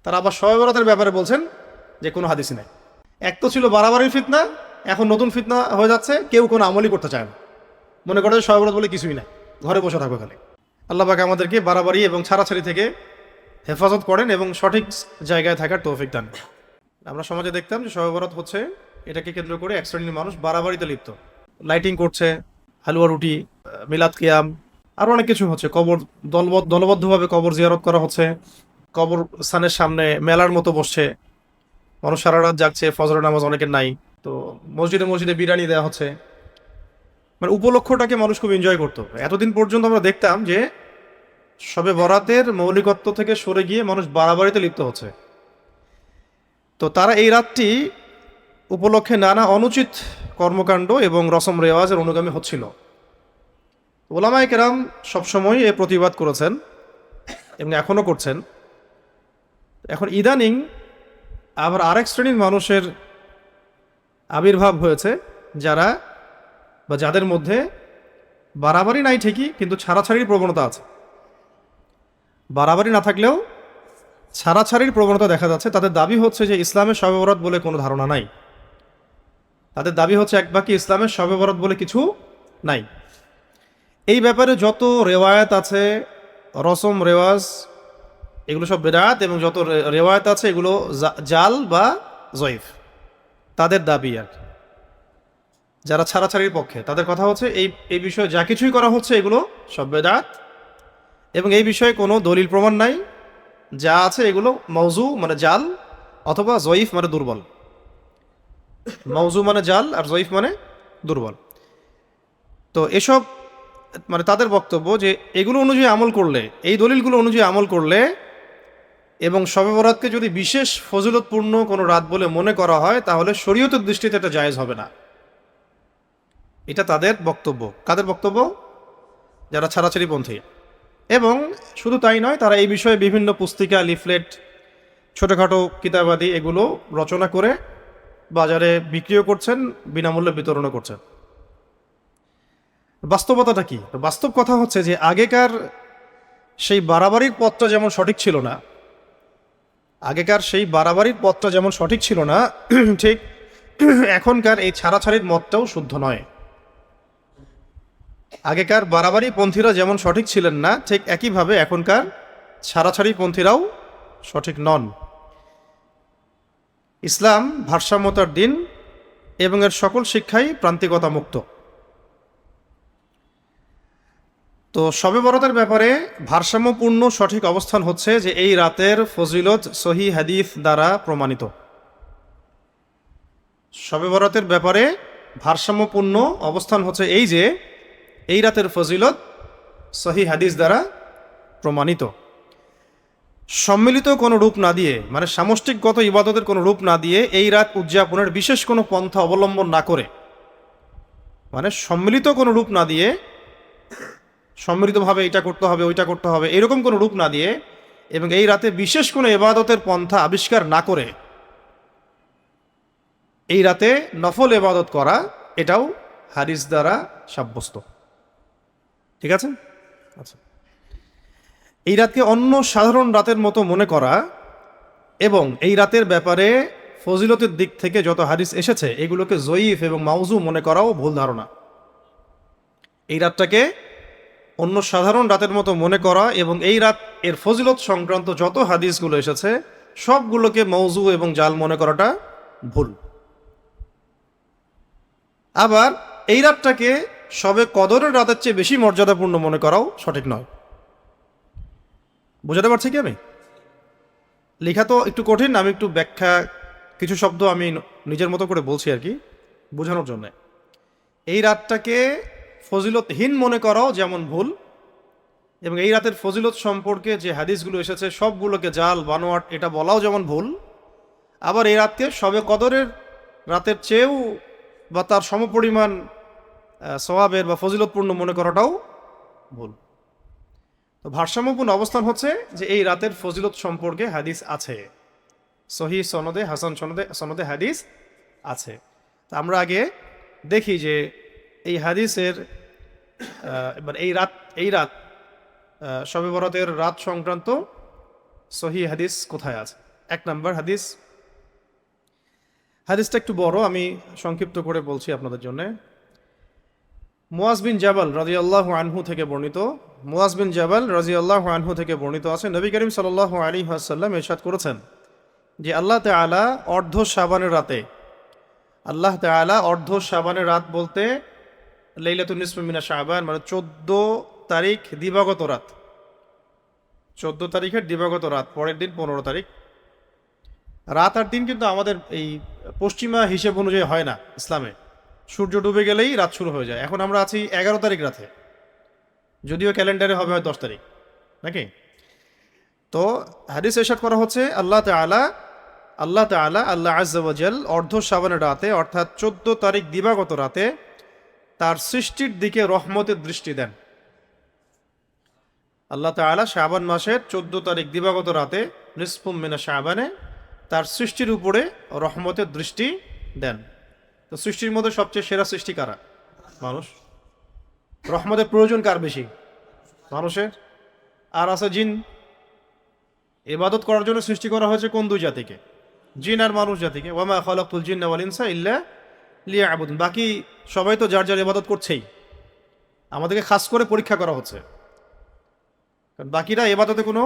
তারা আবার শবে বরাতের ব্যাপারে বলছেন যে কোনো হাদিসই নাই। এক তো ছিল বাড়াবাড়ির ফিতনা, এখন নতুন ফিতনা হয়ে যাচ্ছে, কেউ কোনো আমলই করতে চায় না, মনে করে শবে বরাত বলে কিছুই নাই, ঘরে বসে থাকবে খালি। আল্লাহ পাক আমাদেরকে বাড়াবাড়ি এবং ছাড়াছাড়ি থেকে হেফাজত করেন এবং সঠিক জায়গায় থাকার তৌফিক দান করেন। আমরা সমাজে দেখতাম যে শবে বরাত হচ্ছে, এটাকে কেন্দ্র করে এক শ্রেণীর মানুষ বাড়াবাড়িতে লিপ্ত, লাইটিং করছে, হালুয়া রুটি, মিলাদ কিয়াম, আরও অনেক কিছু হচ্ছে। কবর দলবদ্ধভাবে কবর জিয়ারত করা হচ্ছে, কবর স্থানের সামনে মেলার মতো বসছে, মানুষ সারা রাত জাগছে, ফজরের নামাজ অনেকের নাই, তো মসজিদে মসজিদে বিরিয়ানি দেওয়া হচ্ছে। মানে উপলক্ষটাকে মানুষ খুব এনজয় করতো। এতদিন পর্যন্ত আমরা দেখতাম যে শবে বরাতের মৌলিকত্ব থেকে সরে গিয়ে মানুষ বাড়াবাড়িতে লিপ্ত হচ্ছে। তো তারা এই রাতটি উপলক্ষে নানা অনুচিত কর্মকাণ্ড এবং রসম রেওয়াজের অনুগামী হচ্ছিল। ওলামায়ে কেরাম সবসময় এর প্রতিবাদ করেছেন এবং এখনও করছেন। এখন ইদানিং আবার আরেক শ্রেণীর মানুষের আবির্ভাব হয়েছে, যারা বা যাদের মধ্যে বাড়াবাড়ি নাই ঠিকই, কিন্তু ছাড়াছাড়ির প্রবণতা আছে। বাড়াবাড়ি না থাকলেও ছাড়াছাড়ির প্রবণতা দেখা যাচ্ছে। তাদের দাবি হচ্ছে যে ইসলামের শবে বরাত বলে কোনো ধারণা নাই। তাদের দাবি হচ্ছে এক বাকি ইসলামের শবে বরাত বলে কিছু নাই। এই ব্যাপারে যত রেওয়ায়াত আছে, রসম রেওয়াজ, এগুলো সব বেদাত, এবং যত রেওয়ায়াত আছে এগুলো জাল বা জয়ীফ। তাদের দাবি আর কি। যারা ছাড়াছাড়ির পক্ষে তাদের কথা হচ্ছে এই বিষয়ে যা কিছুই করা হচ্ছে এগুলো সব বেদাত, এবং এই বিষয়ে কোনো দলিল প্রমাণ নাই। যা আছে এগুলো মৌজু মানে জাল, অথবা জয়ীফ মানে দুর্বল। মৌজু মানে জাল আর জয়ীফ মানে দুর্বল। তো এসব মানে তাদের বক্তব্য যে এগুলো অনুযায়ী আমল করলে, এই দলিলগুলো অনুযায়ী আমল করলে, এবং শবে বরাতকে যদি বিশেষ ফজিলতপূর্ণ কোনো রাত বলে মনে করা হয়, তাহলে শরীয়তের দৃষ্টিতে এটা জায়েজ হবে না। এটা তাদের বক্তব্য। কাদের বক্তব্য? যারা ছাড়াছাড়িপন্থী। এবং শুধু তাই নয়, তারা এই বিষয়ে বিভিন্ন পুস্তিকা, লিফলেট, ছোটোখাটো কিতাবাদি এগুলো রচনা করে বাজারে বিক্রিও করছেন, বিনামূল্যে বিতরণও করছেন। বাস্তবতাটা কি? বাস্তব কথা হচ্ছে যে আগেকার সেই বাড়াবাড়ির পথটা যেমন সঠিক ছিল না, ঠিক এখনকার এই ছাড়াছাড়ির মতটাও শুদ্ধ নয়। আগেকার বাড়াবাড়ি পন্থীরা যেমন সঠিক ছিলেন না, ঠিক একইভাবে এখনকার ছাড়াছাড়ি পন্থীরাও সঠিক নন। ইসলাম ভারসাম্যতার দিন এবং এর সকল শিক্ষাই প্রান্তিকতা মুক্ত। তো শবে বরাতের ব্যাপারে ভারসাম্যপূর্ণ সঠিক অবস্থান হচ্ছে যে এই রাতের ফজিলত সহি হাদিস দ্বারা প্রমাণিত। শবে বরাতের ব্যাপারে ভারসাম্যপূর্ণ অবস্থান হচ্ছে এই যে এই রাতের ফজিলত সহি হাদিস দ্বারা প্রমাণিত। সম্মিলিত কোনো রূপ না দিয়ে, মানে সামষ্টিকগত ইবাদতের কোনো রূপ না দিয়ে, এই রাত উদযাপনের বিশেষ কোনো পন্থা অবলম্বন না করে, মানে সম্মিলিত কোনো রূপ না দিয়ে, সম্মিলিতভাবে এটা করতে হবে ওইটা করতে হবে এরকম কোনো রূপ না দিয়ে, এবং এই রাতে বিশেষ কোনো ইবাদতের পন্থা আবিষ্কার না করে এই রাতে নফল ইবাদত করা, এটাও হাদিস দ্বারা সাব্যস্ত। ঠিক আছে? আচ্ছা, এই রাতকে অন্য সাধারণ রাতের মতো মনে করা এবং এই রাতের ব্যাপারে ফজিলতের দিক থেকে যত হাদিস এসেছে এগুলোকে জয়ীফ এবং মাউজু মনে করাও ভুল ধারণা। এই রাতটাকে অন্য সাধারণ রাতের মতো মনে করা এবং এই রাত এর ফজিলত সংক্রান্ত যত হাদিসগুলো এসেছে সবগুলোকে মৌজু এবং জাল মনে করাটা ভুল। আবার এই রাতটাকে সবে কদরের রাতের চেয়ে বেশি মর্যাদাপূর্ণ মনে করাও সঠিক নয়। বোঝাতে পারছি কি? আমি লেখা তো একটু কঠিন, আমি একটু ব্যাখ্যা, কিছু শব্দ আমি নিজের মতো করে বলছি আর কি বোঝানোর জন্য। এই রাতটাকে ফজিলতহীন মনে করাও যেমন ভুল, এবং এই রাতের ফজিলত সম্পর্কে যে হাদিসগুলো এসেছে সবগুলোকে জাল বানোয়াট এটা বলাও যেমন ভুল, আবার এই রাতকে সবে কদরের রাতের চেয়েও বা তার সমপরিমাণ সওয়াবের বা ফজিলতপূর্ণ মনে করাটাও ভুল। তো ভারসাম্যপূর্ণ অবস্থান হচ্ছে যে এই রাতের ফজিলত সম্পর্কে হাদিস আছে, সহি সনদে, হাসান সনদে হাদিস আছে। তা আমরা আগে দেখি যে এই হাদিসের এবার এই রাত শবে বরাতের রাত সংক্রান্ত সহি হাদিস কোথায় আছে। এক নাম্বার হাদিস, হাদিসটা একটু বড়, আমি সংক্ষিপ্ত করে বলছি আপনাদের জন্য। মুয়াজ বিন জাবাল রাদিয়াল্লাহু আনহু থেকে বর্ণিত, মুয়াজ বিন জাবাল রাদিয়াল্লাহু আনহু থেকে বর্ণিত আছে, নবী করিম সাল্লাল্লাহু আলাইহি ওয়াসাল্লাম ইরশাদ করেছেন যে আল্লাহ তাআলা অর্ধ শাবানের রাতে, আল্লাহ তাআলা অর্ধ শাবানের রাত বলতে লাইলাতুন নিসফি মিনা শাবান, মানে 14 তারিখ দিবাগত রাত, 14 তারিখের দিবাগত রাত, পরের দিন 15 তারিখ। রাত আর দিন কিন্তু আমাদের এই পশ্চিমা হিসেব অনুযায়ী হয় না ইসলামে। সূর্য ডুবে গেলেই রাত শুরু হয়ে যায়। এখন আমরা আছি 11 তারিখ রাতে, যদিও ক্যালেন্ডারে হবে হয় 10 তারিখ, নাকি? তো হাদিস ইরশাদ করা হচ্ছে আল্লাহ তাআলা আল্লাহ আযজা ওয়া জাল অর্ধ শাবানের রাতে, অর্থাৎ 14 তারিখ দিবাগত রাতে তার সৃষ্টির দিকে রহমতের দৃষ্টি দেন। আল্লাহ তাআলা শাবান মাসের 14 তারিখ দিবাগত রাতে নিসফুম মিনা শাবানে তার সৃষ্টির উপরে রহমতের দৃষ্টি দেন। তো সৃষ্টির মধ্যে সবচেয়ে সেরা সৃষ্টি কারা? মানুষ। রহমতের প্রয়োজন কার বেশি? মানুষের। আর আছে জিন। ইবাদত করার জন্য সৃষ্টি করা হয়েছে কোন দুই জাতিকে? জিন আর মানুষ জাতিকে। ওয়ামা খালাকতুল জিন্না ওয়াল ইনসা ইল্লা লিয়াবুদুন। বাকি সবাই তো যার যার ইবাদত করছেই, আমাদেরকে খাস করে পরীক্ষা করা হচ্ছে, কারণ বাকিরা ইবাদতে কোনো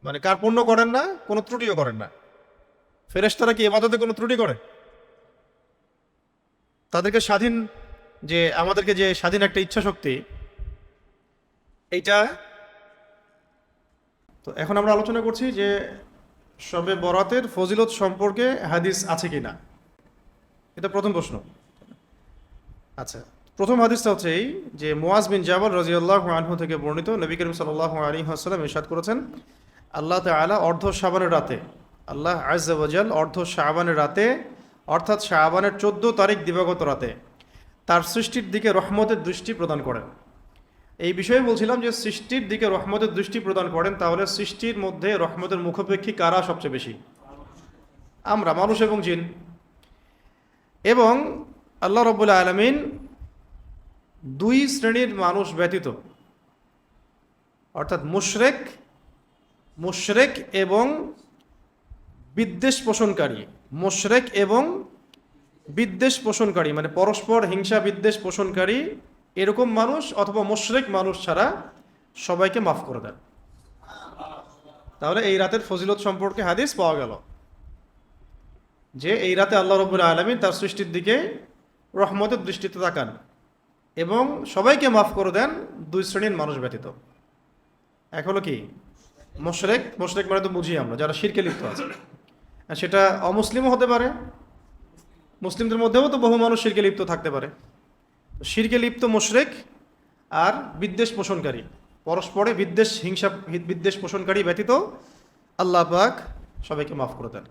মানে কার্পণ্য করেন না, কোনো ত্রুটিও করেন না। ফেরেশতারা কি ইবাদতে কোনো ত্রুটি করে? তাদেরকে স্বাধীন, যে আমাদেরকে যে স্বাধীন একটা ইচ্ছা শক্তি, এইটা। তো এখন আমরা আলোচনা করছি যে শবে বরাতের ফজিলত সম্পর্কে হাদিস আছে কিনা, এটা প্রথম প্রশ্ন। আচ্ছা, প্রথম হাদিসটা হচ্ছে এই যে মুয়াজ বিন জাবাল রাদিয়াল্লাহু আনহু থেকে বর্ণিত, নবী করিম সাল্লাল্লাহু আলাইহি ওয়াসাল্লাম ইরশাদ করেছেন আল্লাহ তাআলা অর্ধ শাবানের রাতে, আল্লাহ আযজা ওয়া জাল অর্ধ শাবানের রাতে, অর্থাৎ শাবানের 14 তারিখ দিবাগত রাতে তার সৃষ্টির দিকে রহমতের দৃষ্টি প্রদান করেন। এই বিষয়ে বলছিলাম যে সৃষ্টির দিকে রহমতের দৃষ্টি প্রদান করেন, তাহলে সৃষ্টির মধ্যে রহমতের মুখাপেক্ষী কারা সবচেয়ে বেশি? আমরা, মানুষ এবং জিন। এবং আল্লাহ রাব্বুল আলামিন দুই শ্রেণীর মানুষ ব্যতীত, অর্থাৎ মুশরিক এবং বিদ্বেষ পোষণকারী, মুশরিক এবং বিদ্বেষ পোষণকারী মানে পরস্পর হিংসা বিদ্বেষ পোষণকারী এরকম মানুষ অথবা মুশরিক মানুষ ছাড়া সবাইকে মাফ করে দেন। তাহলে এই রাতের ফজিলত সম্পর্কে হাদিস পাওয়া গেল যে এই রাতে আল্লাহ রাব্বুল আলামিন তার সৃষ্টির দিকে রহমতের দৃষ্টিতে তাকান এবং সবাইকে মাফ করে দেন দুই শ্রেণীর মানুষ ব্যতীত। এক হলো কি? মুশরিক মানে তো বুঝি আমরা যারা শিরকে লিপ্ত আছে, আর সেটা অমুসলিমও হতে পারে, মুসলিমদের মধ্যেও তো বহু মানুষ শিরকে লিপ্ত থাকতে পারে। শিরকে লিপ্ত মুশরিক আর বিদ্বেষ পোষণকারী, পরস্পরে হিংসা বিদ্বেষ পোষণকারী ব্যতীত আল্লাহ পাক সবাইকে মাফ করে দেন।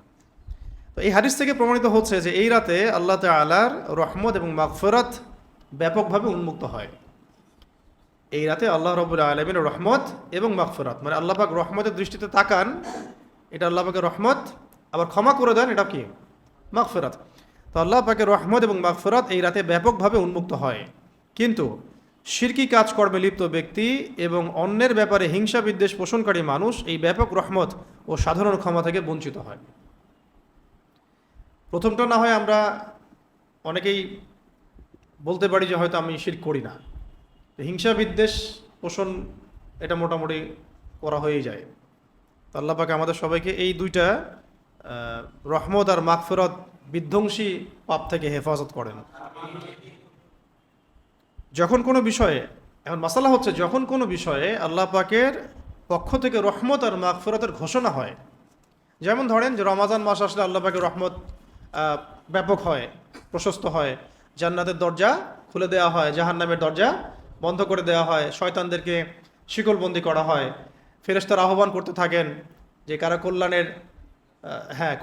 তো এই হাদিস থেকে প্রমাণিত হচ্ছে যে এই রাতে আল্লাহ তাআলার রহমত এবং মাগফিরাত ব্যাপকভাবে উন্মুক্ত হয়। এই রাতে আল্লাহ রাব্বুল আলামিনের রহমত এবং মাগফিরাত, মানে আল্লাহ পাক রহমতের দৃষ্টিতে তাকান, এটা আল্লাহ পাকের রহমত, আবার ক্ষমা করে দেন, এটা কি? মাগফিরাত। তো আল্লাহ পাকের রহমত এবং মাগফিরাত এই রাতে ব্যাপকভাবে উন্মুক্ত হয়, কিন্তু শিরকি কাজকর্মে লিপ্ত ব্যক্তি এবং অন্যের ব্যাপারে হিংসা বিদ্বেষ পোষণকারী মানুষ এই ব্যাপক রহমত ও সাধারণ ক্ষমা থেকে বঞ্চিত হয়। প্রথমটা না হয় আমরা অনেকেই বলতে পারি যে হয়তো আমি শিরক করি না, হিংসা বিদ্বেষ পোষণ এটা মোটামুটি করা হয়েই যায়। তো আল্লাহ পাক আমাদের সবাইকে এই দুইটা রহমত আর মাগফিরাত বিধ্বংসী পাপ থেকে হেফাজত করেন। যখন কোনো বিষয়ে, এখন মাসালা হচ্ছে যখন কোনো বিষয়ে আল্লাহ পাকের পক্ষ থেকে রহমত আর মাগফিরাতের ঘোষণা হয়, যেমন ধরেন যে রমাজান মাস আসলে আল্লাহ পাকের রহমত ব্যাপক হয়, প্রশস্ত হয়, জান্নাতের দরজা খুলে দেওয়া হয়, জাহান্নামের দরজা বন্ধ করে দেওয়া হয়, শয়তানদেরকে শিকলবন্দি করা হয়, ফেরেশতারা আহ্বান করতে থাকেন যে কারা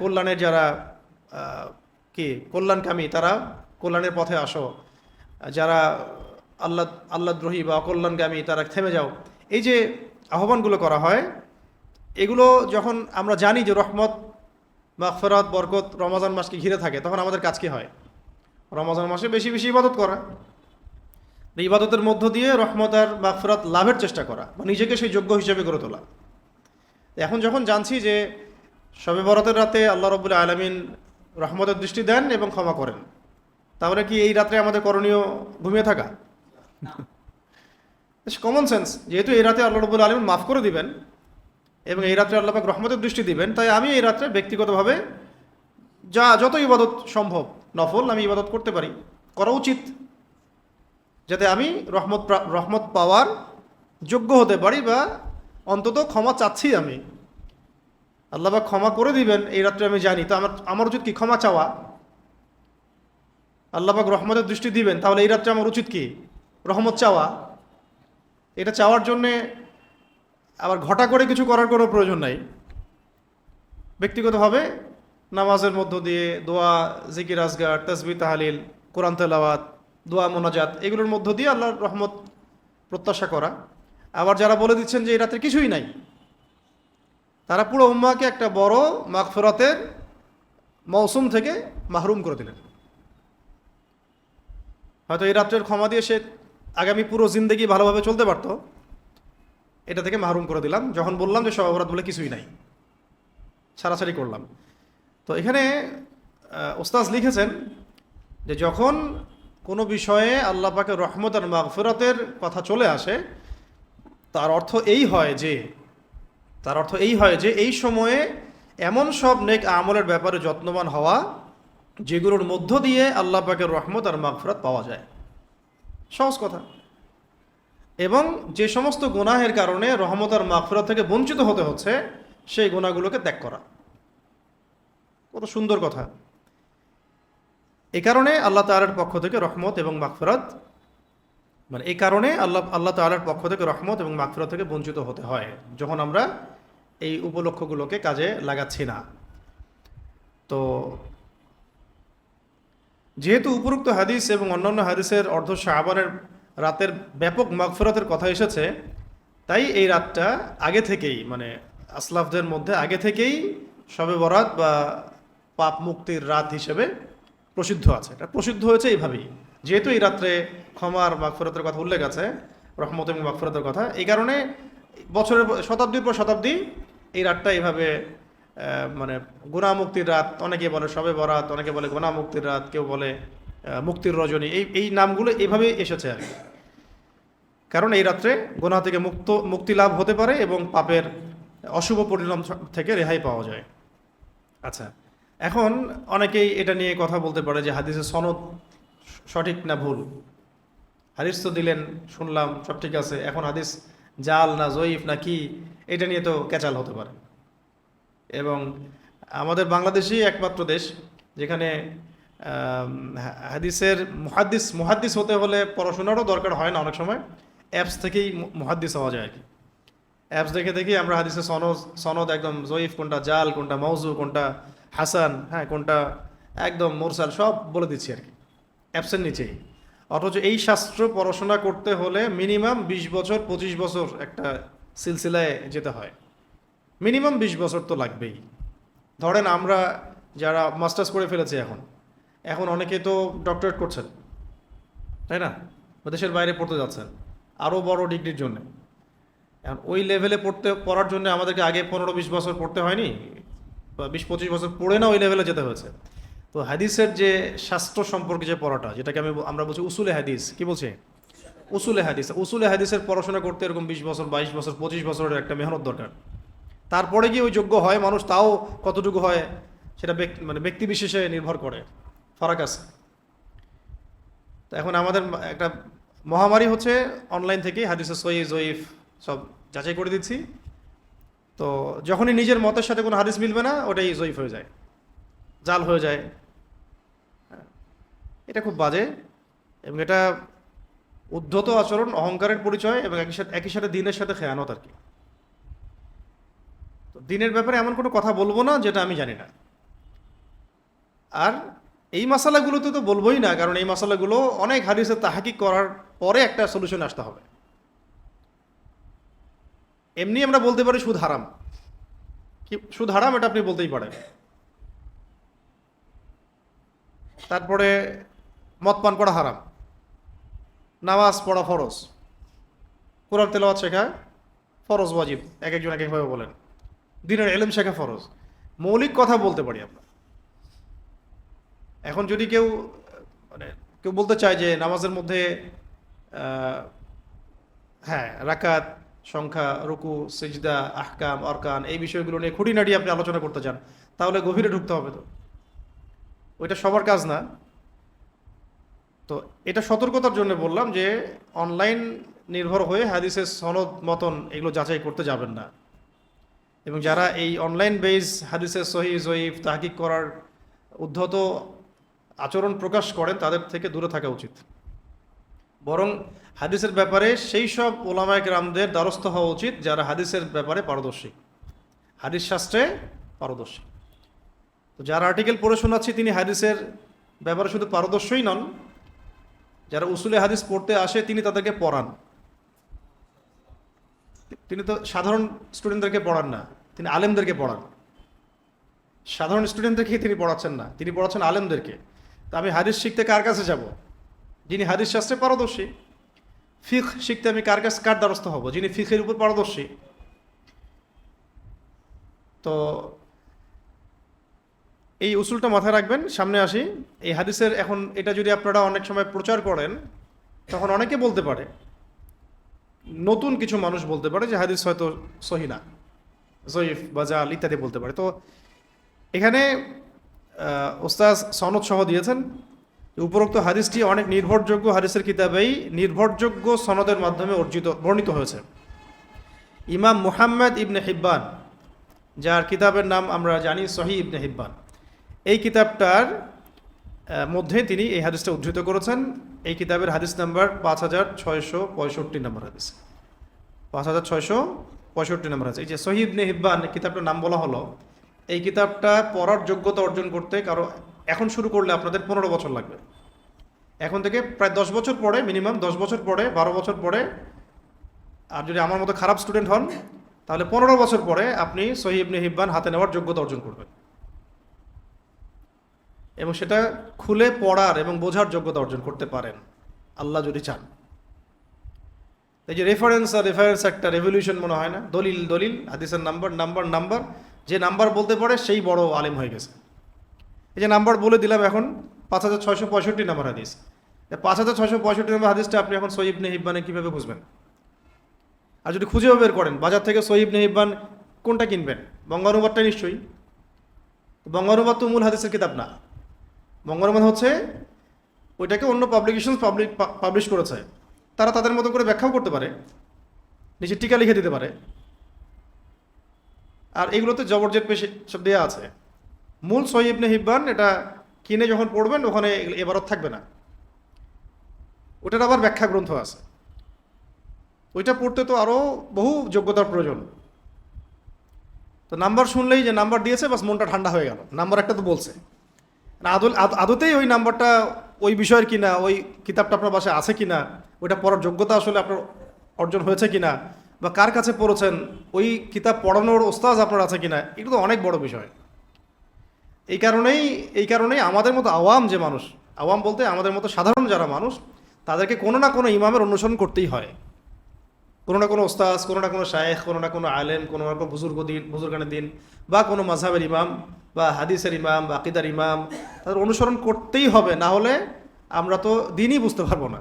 কল্যাণের যারা কল্যাণকামী তারা কল্যাণের পথে আসো, যারা আল্লাহদ্রোহী বা অকল্যাণকামী তারা থেমে যাও। এই যে আহ্বানগুলো করা হয়, এগুলো যখন আমরা জানি যে রহমত মাগফিরাত বরকত রমজান মাসকে ঘিরে থাকে, তখন আমাদের কাজ কি হয়? রমজান মাসে বেশি বেশি ইবাদত করা, ইবাদতের মধ্য দিয়ে রহমত আর মাগফিরাত লাভের চেষ্টা করা বা নিজেকে সেই যোগ্য হিসেবে গড়ে তোলা। এখন যখন জানছি যে শবে বরাতের রাতে আল্লাহ রাব্বুল আলামিন রহমতের দৃষ্টি দেন এবং ক্ষমা করেন। তাহলে কি এই রাত্রে আমাদের করণীয় ঘুমিয়ে থাকা? কমন সেন্স, যেহেতু এই রাতে আল্লাহ রাব্বুল আলামিন মাফ করে দিবেন এবং এই রাত্রে আল্লাহ পাক রহমতের দৃষ্টি দিবেন, তাই আমি এই রাত্রে ব্যক্তিগতভাবে যত ইবাদত সম্ভব নফল আমি ইবাদত করতে পারি, করা উচিত, যাতে আমি রহমত পাওয়ার যোগ্য হতে পারি, বা অন্তত ক্ষমা চাচ্ছি আমি, আল্লাহ পাক ক্ষমা করে দিবেন এই রাত্রে আমি জানি। তো আমার উচিত কি? ক্ষমা চাওয়া। আল্লাহ পাক রহমতের দৃষ্টি দিবেন, তাহলে এই রাত্রে আমার উচিত কি? রহমত চাওয়া। এটা চাওয়ার জন্যে আবার ঘটা করে কিছু করার কোনো প্রয়োজন নাই। ব্যক্তিগতভাবে নামাজের মধ্য দিয়ে দোয়া, জিকির, আজগার, তাসবিহ, তাহলিল, কোরআন তেলাওয়াত, দোয়া, মোনাজাত, এগুলোর মধ্য দিয়ে আল্লাহর রহমত প্রত্যাশা করা। আবার যারা বলে দিচ্ছেন যে এই রাত্রে কিছুই নাই, তারা পুরো উম্মাহকে একটা বড় মাগফিরাতের মৌসুম থেকে মাহরুম করে দিলেন। হয়তো এই রাত্রের ক্ষমা দিয়ে সে আগামী পুরো জিন্দেগি ভালোভাবে চলতে পারত, এটা থেকে মাহরুম করে দিলাম যখন বললাম যে শবে বরাত বলে কিছুই নাই, ছাড়াছাড়ি করলাম। তো এখানে ওস্তাজ লিখেছেন যে যখন কোনো বিষয়ে আল্লাহ পাকের রহমত আর মাগফিরাতের কথা চলে আসে, তার অর্থ এই হয় যে এই সময়ে এমন সব নেক আমলের ব্যাপারে যত্নবান হওয়া যেগুলোর মধ্য দিয়ে আল্লাহ পাকের রহমত আর মাগফিরাত পাওয়া যায়। সহজ কথা। এবং যে সমস্ত গুনাহের কারণে রহমত আর মাগফিরাত থেকে বঞ্চিত হতে হচ্ছে, সেই গুনাহগুলোকে ত্যাগ করা। কত সুন্দর কথা। এই কারণে আল্লাহ তাআলার পক্ষ থেকে রহমত এবং মাগফিরাত, মানে এই কারণে আল্লাহ তাআলার পক্ষ থেকে রহমত এবং মাগফিরাত থেকে বঞ্চিত হতে হয় যখন আমরা এই উপলক্ষগুলোকে কাজে লাগাচ্ছি না। তো যেহেতু উপরোক্ত হাদিস এবং অন্যান্য হাদিসের অর্ধ শাবানের রাতের ব্যাপক মাগফিরাতের কথা এসেছে, তাই এই রাতটা আগে থেকেই, মানে আসলাফদের মধ্যে আগে থেকেই শবে বরাত বা পাপ মুক্তির রাত হিসেবে প্রসিদ্ধ আছে। এটা প্রসিদ্ধ হয়েছে এইভাবেই, যেহেতু এই রাত্রে ক্ষমার মাগফিরাতের কথা উল্লেখ আছে, রহমত এবং মাগফিরাতের কথা, এই কারণে বছরের শতাব্দীর পর শতাব্দী এই রাতটা এইভাবে মানে গুনাহ মুক্তির রাত, অনেকে বলে শবে বরাত, অনেকে বলে গুনাহ মুক্তির রাত, কেউ বলে মুক্তির রজনী, এই নামগুলো এইভাবেই এসেছে আর কি। কারণ এই রাত্রে গুনাহ থেকে মুক্তি লাভ হতে পারে এবং পাপের অশুভ পরিণাম থেকে রেহাই পাওয়া যায়। আচ্ছা, এখন অনেকেই এটা নিয়ে কথা বলতে পারে যে হাদিসের সনদ সঠিক না ভুল। হাদিস তো দিলেন, শুনলাম, সব ঠিক আছে, এখন হাদিস জাল না জয়ীফ না কি, এটা নিয়ে তো ক্যাচাল হতে পারে। এবং আমাদের বাংলাদেশই একমাত্র দেশ যেখানে হাদিসের মুহাদ্দিস হতে হলে পড়াশোনারও দরকার হয় না, অনেক সময় অ্যাপস থেকেই মুহাদ্দিস হওয়া যায় আর কি। অ্যাপস দেখে দেখেই আমরা হাদিসের সনদ একদম জয়ীফ, কোনটা জাল, কোনটা মওজু, কোনটা হাসান, হ্যাঁ কোনটা একদম মুরসাল, সব বলে দিচ্ছি আর কি অ্যাপসের নিচেই। অথচ এই শাস্ত্র পড়াশোনা করতে হলে মিনিমাম 20 বছর 25 বছর একটা সিলসিলায় যেতে হয়। মিনিমাম 20 বছর তো লাগবেই। ধরেন আমরা যারা মাস্টার্স করে ফেলেছি, এখন অনেকে তো ডক্টরেট করছেন, তাই না? দেশের বাইরে পড়তে যাচ্ছেন আরও বড় ডিগ্রির জন্য। এখন ওই লেভেলে পড়ার জন্য আমাদেরকে আগে 15-20 বছর পড়তে হয়নি, বা 20-25 বছর পড়ে না ওই লেভেলে যেতে হয়েছে। তো হাদিসের যে শাস্ত্র সম্পর্কে যে পড়াটা, যেটাকে আমরা বলছি উসুলে হাদিস, কি বলছে? উসুলে হাদিসের পড়াশোনা করতে এরকম 20 বছর 22 বছর 25 বছরের একটা মেহনত দরকার। তারপরে কি ওই যোগ্য হয় মানুষ, তাও কতটুকু হয় সেটা মানে ব্যক্তি বিশেষে নির্ভর করে, ফারাক আছে। তো এখন আমাদের একটা মহামারী হচ্ছে অনলাইন থেকে হাদিসের সহিহ জয়ীফ সব যাচাই করে দিচ্ছি। তো যখনই নিজের মতের সাথে কোনো হাদিস মিলবে না, ওটাই জয়ীফ হয়ে যায়, জাল হয়ে যায়। এটা খুব বাজে এবং এটা উদ্ধত আচরণ, অহংকারের পরিচয়, এবং একই সাথে দিনের সাথে খেয়ানত আর কি। তো দিনের ব্যাপারে এমন কোনো কথা বলবো না যেটা আমি জানি না। আর এই মশালাগুলোতে তো বলবোই না, কারণ এই মশালাগুলো অনেক হাদিসের তাহাকিক করার পরে একটা সলিউশন আসতে হবে। এমনি আমরা বলতে পারি সুদ হারাম, কি সুদ হারাম এটা আপনি বলতেই পারেন। তারপরে মদ পান করা হারাম, নামাজ পড়া ফরজ, কোরআন তেলাওয়াত শেখা ফরজ ওয়াজিব, এক একজন এক একভাবে বলেন, দ্বীনের ইলম শেখা ফরজ। মৌলিক কথা বলতে পারি আমরা। এখন যদি কেউ মানে কেউ বলতে চায় যে নামাজের মধ্যে হ্যাঁ রাকাত সংখ্যা, রুকু, সিজদা, আহকাম, অরকান এই বিষয়গুলো নিয়ে খুঁটিনাটি আপনি আলোচনা করতে চান, তাহলে গভীরে ঢুকতে হবে। তো ওইটা সবার কাজ না। তো এটা সতর্কতার জন্য বললাম যে অনলাইন নির্ভর হয়ে হাদিসের সনদ মতন এগুলো যাচাই করতে যাবেন না। এবং যারা এই অনলাইন বেস হাদিসের সহি জয়ীফ তাহকিক করার উদ্ধত আচরণ প্রকাশ করেন তাদের থেকে দূরে থাকা উচিত। বরং হাদিসের ব্যাপারে সেই সব ওলামায়ে কেরামদের দ্বারস্থ হওয়া উচিত যারা হাদিসের ব্যাপারে পারদর্শী, হাদিস শাস্ত্রে পারদর্শী। তো যার আর্টিকেল পড়ে শোনাচ্ছি তিনি হাদিসের ব্যাপারে শুধু পারদর্শী নন, যারা উসুলে হাদিস পড়তে আসে তিনি তাদেরকে পড়ান। তিনি তো সাধারণ স্টুডেন্টদেরকে পড়ান না, তিনি আলেমদেরকে পড়ান। সাধারণ স্টুডেন্টদেরকে তিনি পড়াচ্ছেন না, তিনি পড়াচ্ছেন আলেমদেরকে। তো আমি হাদিস শিখতে কার কাছে যাব? যিনি হাদিস শাস্ত্রে পারদর্শী। ফিকহ শিখতে আমি কার দ্বারস্থ হব? যিনি ফিকহের উপর পারদর্শী। তো এই উসুলটা মাথায় রাখবেন। সামনে আসি, এই হাদিসের এখন এটা যদি আপনারা অনেক সময় প্রচার করেন তখন অনেকে বলতে পারে, নতুন কিছু মানুষ বলতে পারে যে হাদিস হয়তো সহি না, জয়ীফ বা জাল ইত্যাদি বলতে পারে। তো এখানে ওস্তাদ সনদ সহ দিয়েছেন উপরোক্ত হাদিসটি অনেক নির্ভরযোগ্য হাদিসের কিতাবেই নির্ভরযোগ্য সনদের মাধ্যমে বর্ণিত হয়েছে। ইমাম মুহাম্মদ ইবনে হিব্বান, যার কিতাবের নাম আমরা জানি সহি ইবনে হিব্বান, এই কিতাবটার মধ্যে তিনি এই হাদিসটা উদ্ধৃত করেছেন। এই কিতাবের হাদিস নাম্বার 5665 নম্বর হাদিস, 5665 নম্বর হাদিস। এই যে সহি ইবনে হিব্বান কিতাবটার নাম বলা হলো, এই কিতাবটা পড়ার যোগ্যতা অর্জন করতে কারো এখন শুরু করলে আপনাদের 15 বছর লাগবে। এখন থেকে প্রায় 10 বছর পরে, মিনিমাম 10 বছর পরে, 12 বছর পরে, আর যদি আমার মতো খারাপ স্টুডেন্ট হন তাহলে 15 বছর পরে আপনি সহি ইবনে হিব্বান হাতে নেওয়ার যোগ্যতা অর্জন করবেন এবং সেটা খুলে পড়ার এবং বোঝার যোগ্যতা অর্জন করতে পারেন আল্লাহ যদি চান। এই যে রেফারেন্স একটা রেভলিউশন মনে হয় না? দলিল দলিল, হাদিসের নাম্বার, যে নাম্বার বলতে পারে সেই বড় আলেম হয়ে গেছে। এই যে নাম্বার বলে দিলাম এখন 5665 নম্বর হাদিস। 5665 নম্বর হাদিসটা আপনি এখন সহিহ ইবনে হিব্বানে কীভাবে খুঁজবেন? আর যদি খুঁজেও বের করেন বাজার থেকে সহিহ ইবনে হিব্বান কোনটা কিনবেন? বঙ্গানুবাদটা নিশ্চয়ই। বঙ্গানুবাদ তো মূল হাদিসের কিতাব না। বঙ্গানুবাদ হচ্ছে ওইটাকে অন্য পাবলিকেশনস পাবলিশ করেছে, তারা তাদের মতো করে ব্যাখ্যাও করতে পারে, নিচে টিকা লিখে দিতে পারে, আর এগুলোতে জবরজেট পেশে সব দেওয়া আছে। মূল সহিহ ইবনে হিব্বান এটা কিনে যখন পড়বেন ওখানে এবারত থাকবে না, ওটার আবার ব্যাখ্যা গ্রন্থ আছে। ওইটা পড়তে তো আরও বহু যোগ্যতার প্রয়োজন। তো নাম্বার শুনলেই যে নাম্বার দিয়েছে বাস মনটা ঠান্ডা হয়ে গেল, নাম্বার একটা তো বলছে না, আদতেই ওই নাম্বারটা ওই বিষয়ের কিনা, ওই কিতাবটা আপনার বাসায় আছে কিনা, ওইটা পড়ার যোগ্যতা আসলে আপনার অর্জন হয়েছে কিনা, বা কার কাছে পড়েছেন, ওই কিতাব পড়ানোর ওস্তাজ আপনার আছে কিনা, এগুলো তো অনেক বড় বিষয়। এই কারণেই আমাদের মতো আওয়াম যে মানুষ, আওয়াম বলতে আমাদের মতো সাধারণ যারা মানুষ, তাদেরকে কোনো না কোনো ইমামের অনুসরণ করতেই হয়। কোনো না কোনো ওস্তাজ, কোনো না কোনো শায়েখ, কোনো না কোনো আলেম, কোনো না কোনো বুজুর্গানের দিন, বা কোনো মাযহাবের ইমাম বা হাদিসের ইমাম বা আকীদার ইমাম, তাদের অনুসরণ করতেই হবে, না হলে আমরা তো দিনই বুঝতে পারবো না।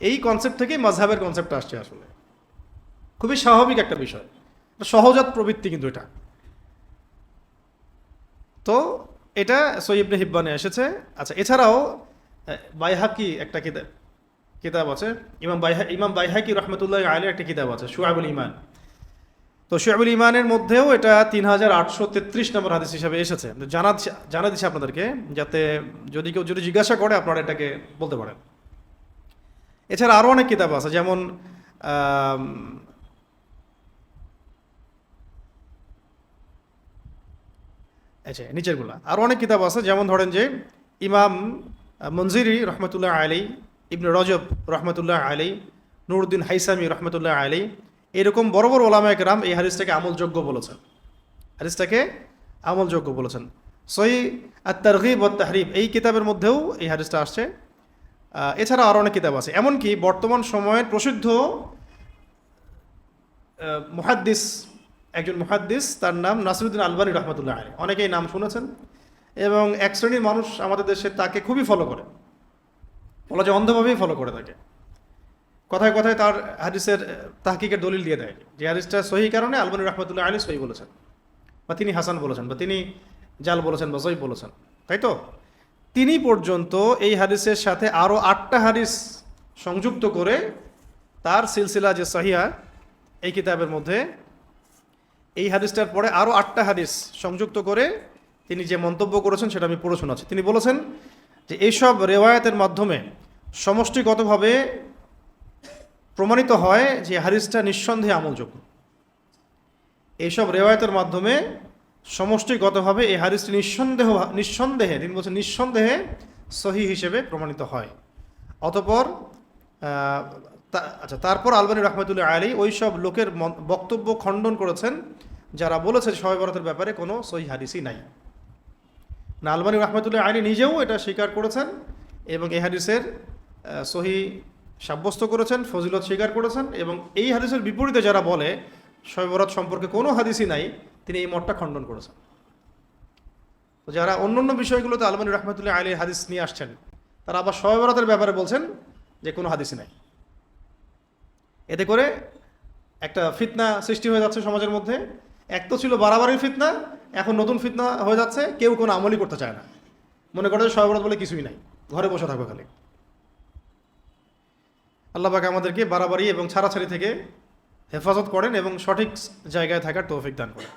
এই কনসেপ্ট থেকেই মাযহাবের কনসেপ্টটা আসছে। আসলে খুবই স্বাভাবিক একটা বিষয়, সহজাত প্রবৃত্তি কিন্তু এটা। তো এটা সহিহ ইবনে হিব্বানে এসেছে। আচ্ছা, এছাড়াও বাইহাকি একটা কিতাব আছে, ইমাম বাইহাকি রহমতুল্লাহ আলাইহির একটা কিতাব আছে শুআবুল ঈমান। তো শুআবুল ঈমানের মধ্যেও এটা 3833 নম্বর হাদিস হিসাবে এসেছে। জানা দিচ্ছি আপনাদেরকে, যাতে যদি কেউ জিজ্ঞাসা করে আপনারা এটাকে বলতে পারেন। এছাড়া আরও অনেক কিতাব আছে, যেমন আচ্ছা নিচেরগুলা আরও অনেক কিতাব আছে, যেমন ধরেন যে ইমাম মনজিরি রহমতুল্লাহ আলাইহি, ইবনে রজব রহমতুল্লাহ আলাইহি, নুরউদ্দিন হাইসামি রহমতুল্লাহ আলাইহি, এরকম বড় বড় ওলামায়ে কেরাম এই হাদিসটাকে আমলযোগ্য বলেছেন। সহিহ আত-তারগীব ওয়াত তাহরিব এই কিতাবের মধ্যেও এই হাদিসটা আসছে। এছাড়া আরও অনেক কিতাব আছে, এমনকি বর্তমান সময়ের প্রসিদ্ধ মুহাদ্দিস একজন মুহাদ্দিস, তার নাম নাসিরুদ্দিন আলবানী রহমতুল্লাহ আলাইহি। অনেকেই নাম শুনেছেন এবং এক শ্রেণীর মানুষ আমাদের দেশে তাকে খুবই ফলো করে, বলা যায় অন্ধভাবেই ফলো করে থাকে। কথায় কথায় তার হাদিসের তাহকিকের দলিল দিয়ে দেয় যে হাদিসটা সহি কারণে আলবানী রহমতুল্লাহ আলাইহি সহি বলেছেন, বা তিনি হাসান বলেছেন, বা তিনি জাল বলেছেন, বা সহি বলেছেন, তাই তো? তিনি পর্যন্ত এই হাদিসের সাথে আরও 8টা হাদিস সংযুক্ত করে তার সিলসিলা যে সহিহা এই কিতাবের মধ্যে এই হাদিসটার পরে আরও 8টা হাদিস সংযুক্ত করে তিনি যে মন্তব্য করেছেন সেটা আমি পড়ে শোনাচ্ছি। তিনি বলেছেন যে এইসব রেওয়ায়াতের মাধ্যমে সমষ্টিগতভাবে প্রমাণিত হয় যে হাদিসটা নিঃসন্দেহে আমলযোগ্য। এইসব রেওয়ায়াতের মাধ্যমে সমষ্টিগতভাবে এই হাদিসটি নিঃসন্দেহে তিনি বলছেন নিঃসন্দেহে সহি হিসেবে প্রমাণিত হয়। অতঃপর তারপর আলবানী রহমতুল্লাহ আলী ওই সব লোকের বক্তব্য খণ্ডন করেছেন যারা বলেছে শবে বরাতের ব্যাপারে কোনো সহি হাদিসই নাই। না, আলবানী রহমতুল্লাহ আলী নিজেও এটা স্বীকার করেছেন এবং এই হাদিসের সহি সাব্যস্ত করেছেন, ফজিলত স্বীকার করেছেন, এবং এই হাদিসের বিপরীতে যারা বলে শবে বরাত সম্পর্কে কোনো হাদিসই নাই, তিনি এই মতটা খণ্ডন করেছেন। তো যারা অন্য বিষয়গুলোতে আলবানী রহমতুল্লাহ আলীর হাদিস নিয়ে আসছেন, তারা আবার শবে বরাতের ব্যাপারে বলছেন যে কোনো হাদিসই নাই। এতে করে একটা ফিতনা সৃষ্টি হয়ে যাচ্ছে সমাজের মধ্যে। এক তো ছিল বাড়াবাড়ির ফিতনা, এখন নতুন ফিতনা হয়ে যাচ্ছে, কেউ কোনো আমলই করতে চায় না, মনে করে শবে বরাত বলে কিছুই নাই, ঘরে বসে থাকবে খালি। আল্লাহ পাক আমাদেরকে বাড়াবাড়ি এবং ছাড়াছাড়ি থেকে হেফাজত করেন এবং সঠিক জায়গায় থাকার তৌফিক দান করেন।